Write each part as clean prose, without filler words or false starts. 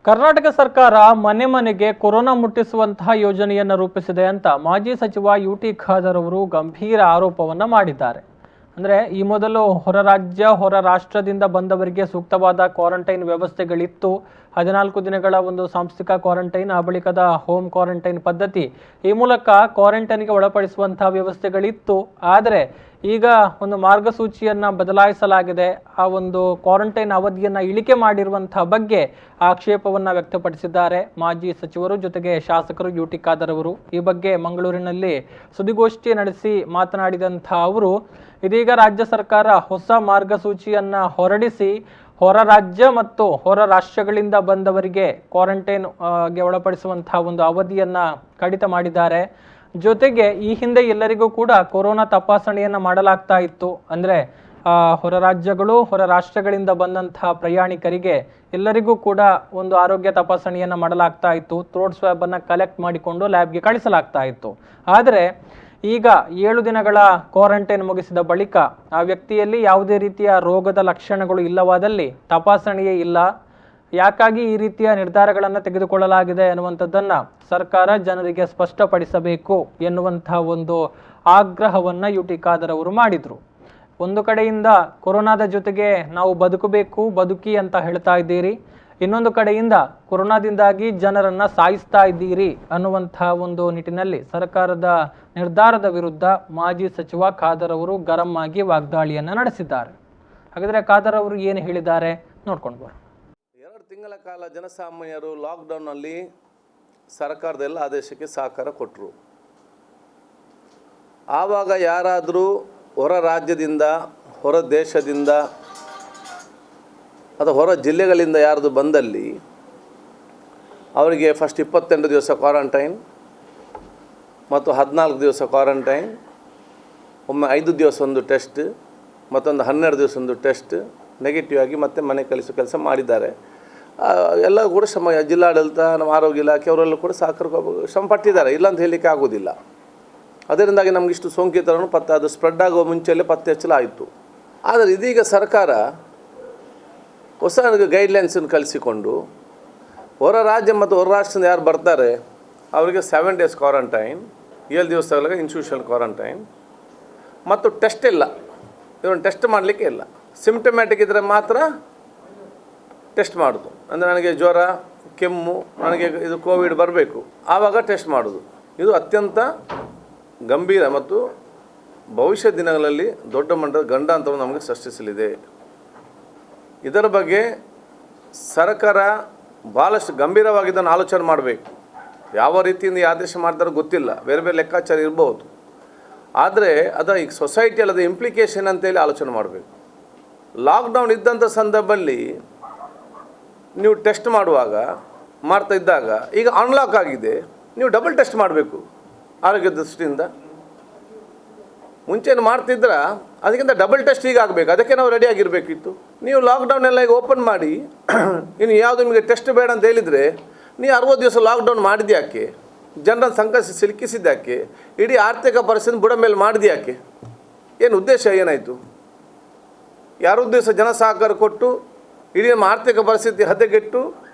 ಕರ್ನಾಟಕ ಸರ್ಕಾರ ಮನೆ ಮನೆಗೆ ಕೊರೋನಾ ಮುಟ್ಟಿಸುವಂತಹ ಯೋಜನೆಯನ್ನು ರೂಪಿಸಿದೆ ಅಂತ ಮಾಜಿ ಸಚಿವ ಯುಟಿ ಖಾದರ್ ಅವರು ಗಂಭೀರ ಆರೋಪವನ್ನು ಮಾಡಿದ್ದಾರೆ. ಅಂದರೆ ಈ ಮೊದಲು ಹೊರ ರಾಷ್ಟ್ರದಿಂದ ಬಂದವರಿಗೆ ಸೂಕ್ತವಾದ ಕ್ವಾರಂಟೈನ್ ವ್ಯವಸ್ಥೆಗಳಿತ್ತು. 14 ದಿನಗಳ ಒಂದು ಸಾಂಸ್ಥಿಕ ಕ್ವಾರಂಟೈನ್, ಆ ಬಳಿಕದ ಹೋಮ್ ಕ್ವಾರಂಟೈನ್ ಪದ್ಧತಿ, ಈ ಮೂಲಕ ಕ್ವಾರಂಟೈನ್ಗೆ ಒಳಪಡಿಸುವಂತಹ ವ್ಯವಸ್ಥೆಗಳಿತ್ತು. ಆದರೆ ಈಗ ಒಂದು ಮಾರ್ಗಸೂಚಿಯನ್ನು ಬದಲಾಯಿಸಲಾಗಿದೆ. ಆ ಒಂದು ಕ್ವಾರಂಟೈನ್ ಅವಧಿಯನ್ನು ಇಳಿಕೆ ಮಾಡಿರುವಂತಹ ಬಗ್ಗೆ ಆಕ್ಷೇಪವನ್ನು ವ್ಯಕ್ತಪಡಿಸಿದ್ದಾರೆ ಮಾಜಿ ಸಚಿವರು ಜೊತೆಗೆ ಶಾಸಕರು ಯುಟಿ ಖಾದರ್ ಅವರು. ಈ ಬಗ್ಗೆ ಮಂಗಳೂರಿನಲ್ಲಿ ಸುದ್ದಿಗೋಷ್ಠಿ ನಡೆಸಿ ಮಾತನಾಡಿದಂಥ ಅವರು, ಇದೀಗ ರಾಜ್ಯ ಸರ್ಕಾರ ಹೊಸ ಮಾರ್ಗಸೂಚಿಯನ್ನು ಹೊರಡಿಸಿ ಹೊರ ರಾಜ್ಯ ಮತ್ತು ಹೊರ ರಾಷ್ಟ್ರಗಳಿಂದ ಬಂದವರಿಗೆ ಕ್ವಾರಂಟೈನ್ಗೆ ಒಳಪಡಿಸುವಂತಹ ಒಂದು ಅವಧಿಯನ್ನು ಕಡಿತ ಮಾಡಿದ್ದಾರೆ. ಜೊತೆಗೆ ಈ ಹಿಂದೆ ಎಲ್ಲರಿಗೂ ಕೂಡ ಕೊರೋನಾ ತಪಾಸಣೆಯನ್ನು ಮಾಡಲಾಗ್ತಾ ಇತ್ತು. ಅಂದರೆ ಹೊರ ರಾಜ್ಯಗಳು ಹೊರ ರಾಷ್ಟ್ರಗಳಿಂದ ಬಂದಂತಹ ಪ್ರಯಾಣಿಕರಿಗೆ ಎಲ್ಲರಿಗೂ ಕೂಡ ಒಂದು ಆರೋಗ್ಯ ತಪಾಸಣೆಯನ್ನು ಮಾಡಲಾಗ್ತಾ ಇತ್ತು. ಥ್ರೋಟ್ ಸ್ವ್ಯಾಬನ್ನು ಕಲೆಕ್ಟ್ ಮಾಡಿಕೊಂಡು ಲ್ಯಾಬ್ಗೆ ಕಳಿಸಲಾಗ್ತಾ ಇತ್ತು. ಆದರೆ ಈಗ 7 ದಿನಗಳ ಕ್ವಾರಂಟೈನ್ ಮುಗಿಸಿದ ಬಳಿಕ ಆ ವ್ಯಕ್ತಿಯಲ್ಲಿ ಯಾವುದೇ ರೀತಿಯ ರೋಗದ ಲಕ್ಷಣಗಳು ಇಲ್ಲವಾದಲ್ಲಿ ತಪಾಸಣೆಯೇ ಇಲ್ಲ. ಯಾಕಾಗಿ ಈ ರೀತಿಯ ನಿರ್ಧಾರಗಳನ್ನು ತೆಗೆದುಕೊಳ್ಳಲಾಗಿದೆ ಎನ್ನುವಂಥದ್ದನ್ನು ಸರ್ಕಾರ ಜನರಿಗೆ ಸ್ಪಷ್ಟಪಡಿಸಬೇಕು ಎನ್ನುವಂತಹ ಒಂದು ಆಗ್ರಹವನ್ನು ಯುಟಿ ಖಾದರ್ ಅವರು ಮಾಡಿದರು. ಒಂದು ಕಡೆಯಿಂದ ಕೊರೋನಾದ ಜೊತೆಗೆ ನಾವು ಬದುಕಿ ಅಂತ ಹೇಳ್ತಾ ಇದ್ದೀರಿ, ಇನ್ನೊಂದು ಕಡೆಯಿಂದ ಕೊರೋನಾದಿಂದಾಗಿ ಜನರನ್ನು ಸಾಯಿಸ್ತಾ ಇದ್ದೀರಿ ಅನ್ನುವಂತಹ ಒಂದು ನಿಟ್ಟಿನಲ್ಲಿ ಸರ್ಕಾರದ ನಿರ್ಧಾರದ ವಿರುದ್ಧ ಮಾಜಿ ಸಚಿವ ಖಾದರ್ ಅವರು ಗರಂ ಆಗಿ ವಾಗ್ದಾಳಿಯನ್ನು ನಡೆಸಿದ್ದಾರೆ. ಹಾಗಾದರೆ ಖಾದರ್ ಅವರು ಏನು ಹೇಳಿದ್ದಾರೆ ನೋಡ್ಕೊಂಡು ಬರೋಣ. 2 ತಿಂಗಳ ಕಾಲ ಜನಸಾಮಾನ್ಯರು ಲಾಕ್ಡೌನ್ನಲ್ಲಿ ಸರ್ಕಾರದ ಎಲ್ಲ ಆದೇಶಕ್ಕೆ ಸಹಕಾರ ಕೊಟ್ಟರು. ಆವಾಗ ಯಾರಾದರೂ ಹೊರ ರಾಜ್ಯದಿಂದ, ಹೊರ ದೇಶದಿಂದ ಅಥವಾ ಹೊರ ಜಿಲ್ಲೆಗಳಿಂದ ಯಾರ್ದು ಬಂದಲ್ಲಿ ಅವರಿಗೆ ಫಸ್ಟ್ 28 ದಿವಸ ಕ್ವಾರಂಟೈನ್ ಮತ್ತು 14 ದಿವಸ ಕ್ವಾರಂಟೈನ್, ಒಮ್ಮೆ 5 ದಿವಸ ಒಂದು ಟೆಸ್ಟ್, ಮತ್ತೊಂದು 12 ದಿವಸ ಒಂದು ಟೆಸ್ಟ್, ನೆಗೆಟಿವ್ ಆಗಿ ಮತ್ತೆ ಮನೆ ಕಳಿಸೋ ಕೆಲಸ ಮಾಡಿದ್ದಾರೆ. ಎಲ್ಲ ಕೂಡ ಜಿಲ್ಲಾಡಳಿತ, ನಮ್ಮ ಆರೋಗ್ಯ ಇಲಾಖೆ ಅವರೆಲ್ಲ ಕೂಡ ಶ್ರಮ ಪಟ್ಟಿದ್ದಾರೆ, ಇಲ್ಲ ಅಂತ ಹೇಳಲಿಕ್ಕೆ ಆಗೋದಿಲ್ಲ. ಅದರಿಂದಾಗಿ ನಮಗಿಷ್ಟು ಸೋಂಕಿತರನ್ನು ಅದು ಸ್ಪ್ರೆಡ್ ಆಗುವ ಮುಂಚೆಯಲ್ಲೇ ಪತ್ತೆ ಹಚ್ಚಲಾಯಿತು. ಆದರೆ ಇದೀಗ ಸರ್ಕಾರ ಹೊಸ ಗೈಡ್ಲೈನ್ಸನ್ನು ಕಳಿಸಿಕೊಂಡು ಹೊರ ರಾಜ್ಯ ಮತ್ತು ಹೊರ ರಾಷ್ಟ್ರದಿಂದ ಯಾರು ಬರ್ತಾರೆ ಅವರಿಗೆ 7 ಡೇಸ್ ಕ್ವಾರಂಟೈನ್, 7 ದಿವಸಗಳಿಗೆ ಇನ್ಸ್ಟಿಟ್ಯೂಷನಲ್ ಕ್ವಾರಂಟೈನ್ ಮತ್ತು ಟೆಸ್ಟ್ ಇಲ್ಲ. ಇವನು ಟೆಸ್ಟ್ ಮಾಡಲಿಕ್ಕೆ ಇಲ್ಲ, ಸಿಂಪ್ಟಮ್ಯಾಟಿಕ್ ಇದ್ದರೆ ಮಾತ್ರ ಟೆಸ್ಟ್ ಮಾಡೋದು. ಅಂದರೆ ನನಗೆ ಜ್ವರ, ಕೆಮ್ಮು, ನನಗೆ ಇದು ಕೋವಿಡ್ ಬರಬೇಕು, ಆವಾಗ ಟೆಸ್ಟ್ ಮಾಡೋದು. ಇದು ಅತ್ಯಂತ ಗಂಭೀರ ಮತ್ತು ಭವಿಷ್ಯ ದಿನಗಳಲ್ಲಿ ದೊಡ್ಡ ಮಟ್ಟದ ಗಂಡಾಂತರವನ್ನು ನಮಗೆ ಸೃಷ್ಟಿಸಲಿದೆ. ಇದರ ಬಗ್ಗೆ ಸರ್ಕಾರ ಭಾಳಷ್ಟು ಗಂಭೀರವಾಗಿ ಇದನ್ನು ಆಲೋಚನೆ ಮಾಡಬೇಕು. ಯಾವ ರೀತಿಯಿಂದ ಈ ಆದೇಶ ಮಾಡ್ತಾರೋ ಗೊತ್ತಿಲ್ಲ, ಬೇರೆ ಬೇರೆ ಲೆಕ್ಕಾಚಾರ ಇರ್ಬೋದು. ಆದರೆ ಅದು ಈಗ ಸೊಸೈಟಿಯಲ್ಲಿ ಅದು ಇಂಪ್ಲಿಕೇಶನ್ ಅಂತೇಳಿ ಆಲೋಚನೆ ಮಾಡಬೇಕು. ಲಾಕ್ಡೌನ್ ಇದ್ದಂಥ ಸಂದರ್ಭದಲ್ಲಿ ನೀವು ಟೆಸ್ಟ್ ಮಾಡ್ತಾ ಇದ್ದಾಗ ಈಗ ಅನ್ಲಾಕ್ ಆಗಿದೆ, ನೀವು ಡಬಲ್ ಟೆಸ್ಟ್ ಮಾಡಬೇಕು ಆರೋಗ್ಯ ದೃಷ್ಟಿಯಿಂದ. ಮುಂಚೆನು ಮಾಡ್ತಿದ್ರೆ ಅದಕ್ಕಿಂತ ಡಬಲ್ ಟೆಸ್ಟ್ ಈಗ ಆಗಬೇಕು, ಅದಕ್ಕೆ ನಾವು ರೆಡಿಯಾಗಿರಬೇಕಿತ್ತು. ನೀವು ಲಾಕ್ಡೌನ್ ಎಲ್ಲ ಈಗ ಓಪನ್ ಮಾಡಿ ಇನ್ನು ಯಾವುದು ನಿಮಗೆ ಟೆಸ್ಟ್ ಬೇಡ ಅಂತ ಹೇಳಿದರೆ ನೀವು 60 ದಿವಸ ಲಾಕ್ಡೌನ್ ಮಾಡಿದ್ಯಾಕೆ? ಜನರನ್ನು ಸಂಕಷ್ಟ ಸಿಲುಕಿಸಿದ್ಯಾಕೆ? ಇಡೀ ಆರ್ಥಿಕ ಪರಿಸ್ಥಿತಿ ಬುಡ ಮೇಲೆ ಮಾಡಿದ್ಯಾಕೆ? ಏನು ಉದ್ದೇಶ ಏನಾಯಿತು? ಯಾರ ಉದ್ದೇಶ? ಜನ ಸಹಕಾರ ಕೊಟ್ಟು ಇಡೀ ನಮ್ಮ ಆರ್ಥಿಕ ಪರಿಸ್ಥಿತಿ ಹದಗೆಟ್ಟು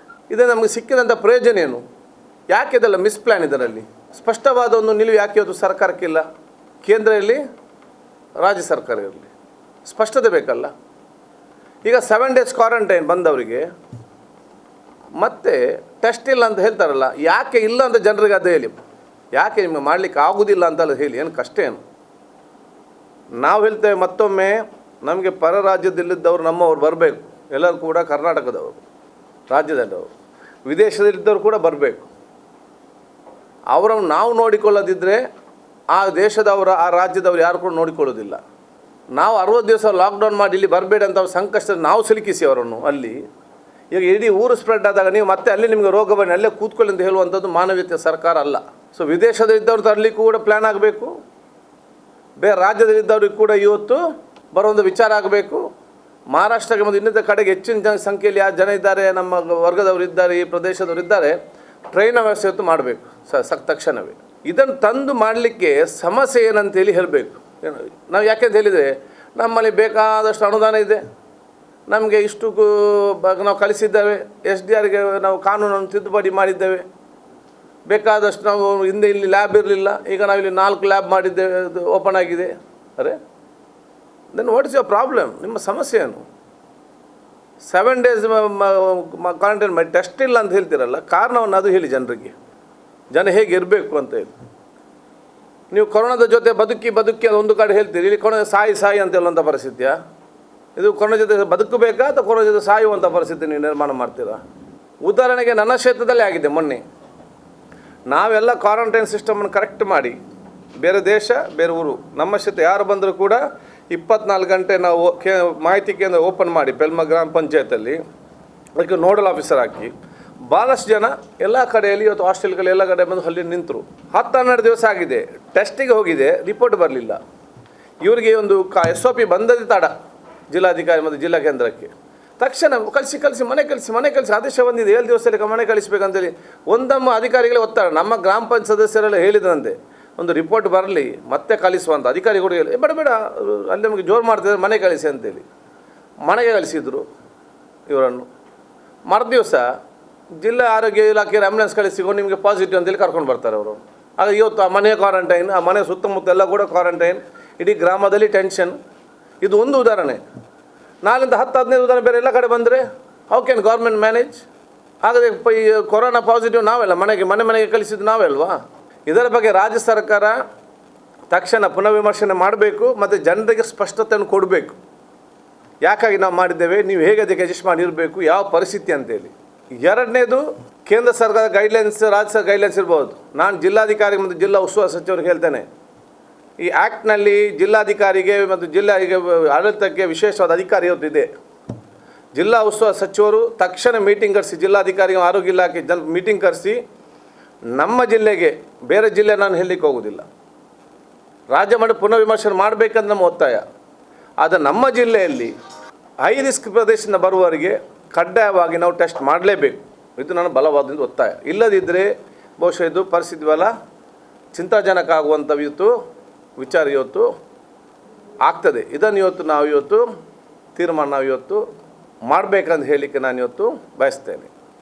ಇದು ನಮಗೆ ಸಿಕ್ಕಿದಂಥ ಪ್ರಯೋಜನ ಏನು? ಯಾಕೆ ಇದೆಲ್ಲ ಮಿಸ್ಪ್ಲ್ಯಾನ್? ಇದರಲ್ಲಿ ಸ್ಪಷ್ಟವಾದ ಒಂದು ನಿಲುವು ಯಾಕೆ ಇವತ್ತು ಸರ್ಕಾರಕ್ಕಿಲ್ಲ? ಕೇಂದ್ರ ಇರಲಿ, ರಾಜ್ಯ ಸರ್ಕಾರ ಇರಲಿ, ಸ್ಪಷ್ಟತೆ ಬೇಕಲ್ಲ. ಈಗ 7 ಡೇಸ್ ಕ್ವಾರಂಟೈನ್ ಬಂದವರಿಗೆ ಮತ್ತೆ ಟೆಸ್ಟ್ ಇಲ್ಲ ಅಂತ ಹೇಳ್ತಾರಲ್ಲ, ಯಾಕೆ ಇಲ್ಲ ಅಂತ ಜನರಿಗೆ ಅದು ಹೇಳಿ. ಯಾಕೆ ನಿಮಗೆ ಮಾಡಲಿಕ್ಕೆ ಆಗೋದಿಲ್ಲ ಅಂತಲ್ಲ ಹೇಳಿ, ಏನು ಕಷ್ಟ ಏನು? ನಾವು ಹೇಳ್ತೇವೆ ಮತ್ತೊಮ್ಮೆ, ನಮಗೆ ಪರ ರಾಜ್ಯದಲ್ಲಿದ್ದವರು ನಮ್ಮವ್ರು ಬರಬೇಕು, ಎಲ್ಲರೂ ಕೂಡ ಕರ್ನಾಟಕದವರು, ರಾಜ್ಯದಲ್ಲವರು, ವಿದೇಶದಲ್ಲಿದ್ದವರು ಕೂಡ ಬರಬೇಕು. ಅವರನ್ನು ನಾವು ನೋಡಿಕೊಳ್ಳದಿದ್ದರೆ ಆ ದೇಶದವರು, ಆ ರಾಜ್ಯದವರು ಯಾರು ಕೂಡ ನೋಡಿಕೊಳ್ಳೋದಿಲ್ಲ. ನಾವು 60 ದಿವಸ ಲಾಕ್ಡೌನ್ ಮಾಡಿ ಇಲ್ಲಿ ಬರಬೇಡಿ ಅಂತ ಅವ್ರ ಸಂಕಷ್ಟ ನಾವು ಸಿಲುಕಿಸಿ ಅವರನ್ನು ಅಲ್ಲಿ. ಈಗ ಇಡೀ ಊರು ಸ್ಪ್ರೆಡ್ ಆದಾಗ ನೀವು ಮತ್ತೆ ಅಲ್ಲಿ ನಿಮಗೆ ರೋಗ ಬನ್ನಿ, ಅಲ್ಲೇ ಕೂತ್ಕೊಳ್ಳಿ ಅಂತ ಹೇಳುವಂಥದ್ದು ಮಾನವೀಯತೆ ಸರ್ಕಾರ ಅಲ್ಲ. ಸೊ ವಿದೇಶದಲ್ಲಿದ್ದವ್ರು ತರಲಿಕ್ಕೂ ಕೂಡ ಪ್ಲ್ಯಾನ್ ಆಗಬೇಕು, ಬೇರೆ ರಾಜ್ಯದಲ್ಲಿದ್ದವ್ರಿಗೆ ಕೂಡ ಇವತ್ತು ಬರೋಒಂದು ವಿಚಾರ ಆಗಬೇಕು. ಮಹಾರಾಷ್ಟ್ರಕ್ಕೆ ಮತ್ತು ಇನ್ನಿತರ ಕಡೆಗೆ ಹೆಚ್ಚಿನ ಸಂಖ್ಯೆಯಲ್ಲಿ ಯಾರು ಜನ ಇದ್ದಾರೆ, ನಮ್ಮ ವರ್ಗದವರು ಇದ್ದಾರೆ, ಈ ಪ್ರದೇಶದವರು ಇದ್ದಾರೆ, ಟ್ರೈನ್ ವ್ಯವಸ್ಥೆ ಮಾಡಬೇಕು ತಕ್ಷಣವೇ. ಇದನ್ನು ತಂದು ಮಾಡಲಿಕ್ಕೆ ಸಮಸ್ಯೆ ಏನಂತೇಳಿ ಹೇಳಬೇಕು. ನಾವು ಯಾಕೆಂತ ಹೇಳಿದರೆ ನಮ್ಮಲ್ಲಿ ಬೇಕಾದಷ್ಟು ಅನುದಾನ ಇದೆ, ನಮಗೆ ಇಷ್ಟು ನಾವು ಕಳಿಸಿದ್ದೇವೆ, SDRಗೆ ನಾವು ಕಾನೂನನ್ನು ತಿದ್ದುಪಡಿ ಮಾಡಿದ್ದೇವೆ, ಬೇಕಾದಷ್ಟು ನಾವು ಹಿಂದೆ ಇಲ್ಲಿ ಲ್ಯಾಬ್ ಇರಲಿಲ್ಲ, ಈಗ ನಾವು ಇಲ್ಲಿ 4 ಲ್ಯಾಬ್ ಮಾಡಿದ್ದೇವೆ, ಅದು ಓಪನ್ ಆಗಿದೆ. ಅರೆ then what is your problem? ನಿಮ್ಮ ಸಮಸ್ಯೆ ಏನು? 7 days ಕ್ವಾರಂಟೈನ್ ಮಾಡಿ ಟೆಸ್ಟ್ ಇಲ್ಲ ಅಂತ ಹೇಳ್ತೀರಲ್ಲ, ಕಾರಣವನ್ನು ಅದು ಹೇಳಿ ಜನರಿಗೆ, ಜನ ಹೇಗೆ ಇರಬೇಕು ಅಂತ ಹೇಳಿ. ನೀವು ಕೊರೋನಾದ ಜೊತೆ ಬದುಕಿ ಅದು ಒಂದು ಕಡೆ ಹೇಳ್ತೀರಿ, ಇಲ್ಲಿ ಕೊರೋನಾ ಸಾಯಿ ಅಂತ ಹೇಳುವಂಥ ಪರಿಸ್ಥಿತಿಯಾ? ಇದು ಕೊರೋನಾ ಜೊತೆ ಬದುಕಬೇಕಾ ಅಥವಾ ಕೊರೋನಾ ಜೊತೆ ಸಾಯುವಂಥ ಪರಿಸ್ಥಿತಿ ನೀವು ನಿರ್ಮಾಣ ಮಾಡ್ತೀರಾ? ಉದಾಹರಣೆಗೆ ನನ್ನ ಕ್ಷೇತ್ರದಲ್ಲೇ ಆಗಿದೆ ಮೊನ್ನೆ. ನಾವೆಲ್ಲ ಕ್ವಾರಂಟೈನ್ ಸಿಸ್ಟಮನ್ನು ಕರೆಕ್ಟ್ ಮಾಡಿ, ಬೇರೆ ದೇಶ ಬೇರೆ ಊರು, ನಮ್ಮ ಕ್ಷೇತ್ರ ಯಾರು ಬಂದರೂ ಕೂಡ 24 ಗಂಟೆ ನಾವು ಮಾಹಿತಿ ಕೇಂದ್ರ ಓಪನ್ ಮಾಡಿ ಬೆಲ್ಮ ಗ್ರಾಮ ಪಂಚಾಯತಲ್ಲಿ ಅದಕ್ಕೆ ನೋಡಲ್ ಆಫೀಸರ್ ಹಾಕಿ ಭಾಳಷ್ಟು ಜನ ಎಲ್ಲ ಕಡೆಯಲ್ಲಿ ಇವತ್ತು ಹಾಸ್ಟೆಲ್ಗಳು ಎಲ್ಲ ಕಡೆ ಬಂದು ಅಲ್ಲಿ ನಿಂತರು. 10-12 ದಿವಸ ಆಗಿದೆ, ಟೆಸ್ಟಿಗೆ ಹೋಗಿದೆ, ರಿಪೋರ್ಟ್ ಬರಲಿಲ್ಲ. ಇವರಿಗೆ ಒಂದು SOP ಬಂದದ್ದು ತಡ ಜಿಲ್ಲಾಧಿಕಾರಿ ಮತ್ತು ಜಿಲ್ಲಾ ಕೇಂದ್ರಕ್ಕೆ. ತಕ್ಷಣ ಕಳಿಸಿ ಮನೆ ಕಳಿಸಿ ಆದೇಶ ಬಂದಿದೆ, 7 ದಿವಸದಲ್ಲಿ ಮನೆ ಕಳಿಸ್ಬೇಕಂತೇಳಿ ಒಂದಮ್ಮ ಅಧಿಕಾರಿಗಳೇ ಒತ್ತಡ. ನಮ್ಮ ಗ್ರಾಮ ಪಂಚಾಯತ್ ಸದಸ್ಯರೆಲ್ಲ ಹೇಳಿದ್ರಂತೆ, ಒಂದು ರಿಪೋರ್ಟ್ ಬರಲಿ ಮತ್ತೆ ಕಳಿಸುವಂಥ ಅಧಿಕಾರಿಗಳು ಹೇಳಿ, ಬೇಡ ಅಲ್ಲಿ ನಮಗೆ ಜೋರು ಮಾಡ್ತಿದ್ದಾರೆ, ಮನೆ ಕಳಿಸಿ ಅಂತೇಳಿ ಮನೆಗೆ ಕಳಿಸಿದ್ರು ಇವರನ್ನು. ಮರುದಿವಸ ಜಿಲ್ಲಾ ಆರೋಗ್ಯ ಇಲಾಖೆಯ ಆ್ಯಂಬುಲೆನ್ಸ್ ಕಳಿಸಿಕೊಂಡು ನಿಮಗೆ ಪಾಸಿಟಿವ್ ಅಂತೇಳಿ ಕರ್ಕೊಂಡು ಬರ್ತಾರೆ ಅವರು. ಆಗ ಇವತ್ತು ಆ ಮನೆ ಕ್ವಾರಂಟೈನ್, ಆ ಮನೆ ಸುತ್ತಮುತ್ತ ಎಲ್ಲ ಕೂಡ ಕ್ವಾರಂಟೈನ್, ಇಡೀ ಗ್ರಾಮದಲ್ಲಿ ಟೆನ್ಷನ್. ಇದು ಒಂದು ಉದಾಹರಣೆ. ನಾಳಿಂದ 10-15 ಉದಾಹರಣೆ ಬೇರೆ ಎಲ್ಲ ಕಡೆ ಬಂದರೆ ಹೌ ಕ್ಯಾನ್ ಗೌರ್ಮೆಂಟ್ ಮ್ಯಾನೇಜ್? ಹಾಗಾದರೆ ಈ ಕೊರೋನಾ ಪಾಸಿಟಿವ್ ನಾವೆಲ್ಲ ಮನೆಗೆ ಕಳಿಸಿದ್ದು ನಾವೇ ಅಲ್ವಾ? ಇದರ ಬಗ್ಗೆ ರಾಜ್ಯ ಸರ್ಕಾರ ತಕ್ಷಣ ಪುನರ್ವಿಮರ್ಶನೆ ಮಾಡಬೇಕು ಮತ್ತು ಜನರಿಗೆ ಸ್ಪಷ್ಟತೆಯನ್ನು ಕೊಡಬೇಕು. ಯಾಕಾಗಿ ನಾವು ಮಾಡಿದ್ದೇವೆ, ನೀವು ಹೇಗೆ ಅದಕ್ಕೆ ಅಡ್ಜಸ್ಟ್ ಮಾಡಿರಬೇಕು, ಯಾವ ಪರಿಸ್ಥಿತಿ ಅಂತೇಳಿ. ಎರಡನೇದು, ಕೇಂದ್ರ ಸರ್ಕಾರದ ಗೈಡ್ಲೈನ್ಸ್, ರಾಜ್ಯ ಸರ್ಕಾರ ಗೈಡ್ಲೈನ್ಸ್ ಇರ್ಬೋದು. ನಾನು ಜಿಲ್ಲಾಧಿಕಾರಿ ಮತ್ತು ಜಿಲ್ಲಾ ಉಸ್ತುವಾರಿ ಸಚಿವರಿಗೆ ಹೇಳ್ತೇನೆ, ಈ ಆ್ಯಕ್ಟ್ನಲ್ಲಿ ಜಿಲ್ಲಾಧಿಕಾರಿಗೆ ಮತ್ತು ಜಿಲ್ಲಾ ಆಡಳಿತಕ್ಕೆ ವಿಶೇಷವಾದ ಅಧಿಕಾರ ಇವತ್ತಿದೆ. ಜಿಲ್ಲಾ ಉಸ್ತುವಾರಿ ಸಚಿವರು ತಕ್ಷಣ ಮೀಟಿಂಗ್ ಕರೆಸಿ, ಜಿಲ್ಲಾಧಿಕಾರಿ ಆರೋಗ್ಯ ಇಲಾಖೆ ಮೀಟಿಂಗ್ ಕರೆಸಿ, ನಮ್ಮ ಜಿಲ್ಲೆಗೆ ಬೇರೆ ಜಿಲ್ಲೆ ನಾನು ಹೇಳಲಿಕ್ಕೆ ಹೋಗೋದಿಲ್ಲ, ರಾಜ್ಯ ಮಾಡಿ ಪುನರ್ವಿಮರ್ಶನೆ ಮಾಡಬೇಕಂತ ನಮ್ಮ ಒತ್ತಾಯ. ಆದರೆ ನಮ್ಮ ಜಿಲ್ಲೆಯಲ್ಲಿ ಹೈ ರಿಸ್ಕ್ ಪ್ರದೇಶದಿಂದ ಬರುವವರಿಗೆ ಕಡ್ಡಾಯವಾಗಿ ನಾವು ಟೆಸ್ಟ್ ಮಾಡಲೇಬೇಕು. ಇದು ನನ್ನ ಬಲವಾದ ಒತ್ತಾಯ. ಇಲ್ಲದಿದ್ದರೆ ಬಹುಶಃ ಇದು ಪರಿಸ್ಥಿತಿ ಬಲ ಚಿಂತಾಜನಕ ಆಗುವಂಥ ವಿಚಾರ ಇವತ್ತು ಆಗ್ತದೆ. ಇದನ್ನು ನಾವು ತೀರ್ಮಾನ ಮಾಡಬೇಕಂತ ಹೇಳಲಿಕ್ಕೆ ನಾನು ಇವತ್ತು ಬಯಸ್ತೇನೆ.